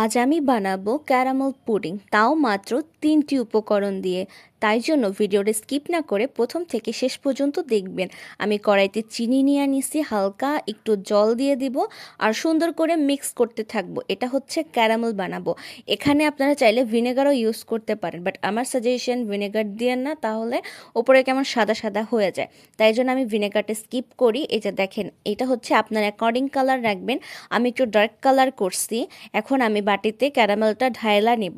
আজ আমি বানাবো ক্যারামেল পুডিং, তাও মাত্র 3টি উপকরণ দিয়ে। তাই জন্য ভিডিওটা স্কিপ না করে প্রথম থেকে শেষ পর্যন্ত দেখবেন। আমি কড়াইতে চিনি নিয়ে নিছি, হালকা একটু জল দিয়ে দিব আর সুন্দর করে মিক্স করতে থাকবো। এটা হচ্ছে ক্যারামেল বানাবো। এখানে আপনারা চাইলে ভিনেগারও ইউজ করতে পারেন, বাট আমার সাজেশন ভিনেগার দিয়ে না, তাহলে ওপরে কেমন সাদা সাদা হয়ে যায়। তাই জন্য আমি ভিনেগারটা স্কিপ করি। এই যে দেখেন, এটা হচ্ছে আপনার অ্যাকর্ডিং কালার রাখবেন। আমি একটু ডার্ক কালার করছি। এখন আমি বাটিতে ক্যারামেলটা ঢাইলা নিব।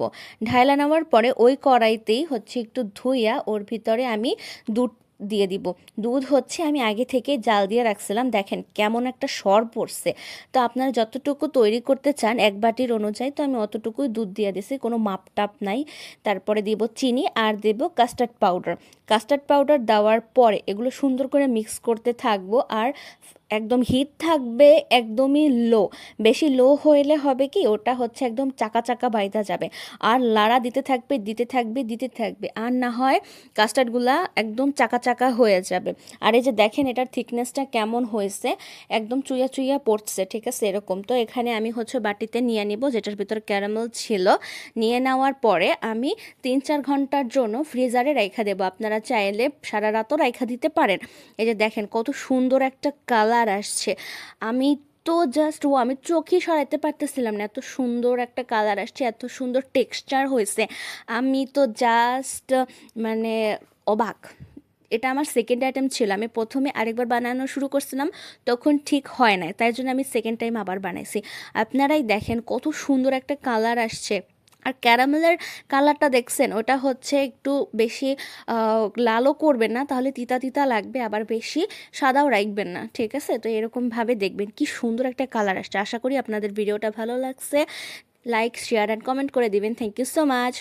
ঢাইলা নেওয়ার পরে ওই কড়াইতেই হচ্ছে একটু ধুইয়া ওর ভিতরে আমি দুধ দিয়ে দিব। দুধ হচ্ছে আমি আগে থেকে জাল দিয়ে রাখছিলাম, দেখেন কেমন একটা সর পড়ছে। তো আপনারা যতটুকু তৈরি করতে চান এক বাটির অনুযায়ী, তো আমি অতটুকুই দুধ দিয়ে দিছি, কোনো মাপটাপ নাই। তারপরে দিব চিনি আর দেব কাস্টার্ড পাউডার। কাস্টার্ড পাউডার দেওয়ার পরে এগুলো সুন্দর করে মিক্স করতে থাকবো। আর একদম হিট থাকবে একদমই লো। বেশি লো হইলে হবে কি, ওটা হচ্ছে একদম চাকা চাকা বাইদা যাবে। আর লাড়া দিতে থাকবে দিতে থাকবে দিতে থাকবে, আর না হয় কাস্টার্ডগুলা একদম চাকা চাকা হয়ে যাবে। আর এই যে দেখেন এটার থিকনেসটা কেমন হয়েছে, একদম চুইয়া চুইয়া পড়ছে, ঠিক আছে এরকম। তো এখানে আমি হচ্ছে বাটিতে নিয়ে নিব, যেটার ভিতর ক্যারামেল ছিল। নিয়ে নেওয়ার পরে আমি 3-4 ঘন্টার জন্য ফ্রিজারে রাইখা দেবো। আপনারা চাইলে সারা রাতও রাইখা দিতে পারেন। এই যে দেখেন কত সুন্দর একটা কালার আসছে। আমি তো জাস্ট আমি চোখই সরাইতে পারতেছিলাম না, এত সুন্দর একটা কালার আসছে, এত সুন্দর টেক্সচার হয়েছে। আমি তো জাস্ট মানে অবাক। এটা আমার সেকেন্ড আইটেম ছিল। আমি প্রথমে আরেকবার বানানো শুরু করছিলাম, তখন ঠিক হয় নাই, তাই জন্য আমি সেকেন্ড টাইম আবার বানাইছি। আপনারাই দেখেন কত সুন্দর একটা কালার আসছে। আর ক্যারামেলের কালারটা দেখছেন, ওটা হচ্ছে একটু বেশি লালও করবেন না, তাহলে তিতা তিতা লাগবে। আবার বেশি সাদাও রাখবেন না, ঠিক আছে? তো এরকমভাবে দেখবেন কি সুন্দর একটা কালার আসছে। আশা করি আপনাদের ভিডিওটা ভালো লাগছে। লাইক, শেয়ার অ্যান্ড কমেন্ট করে দিবেন। Thank you so much.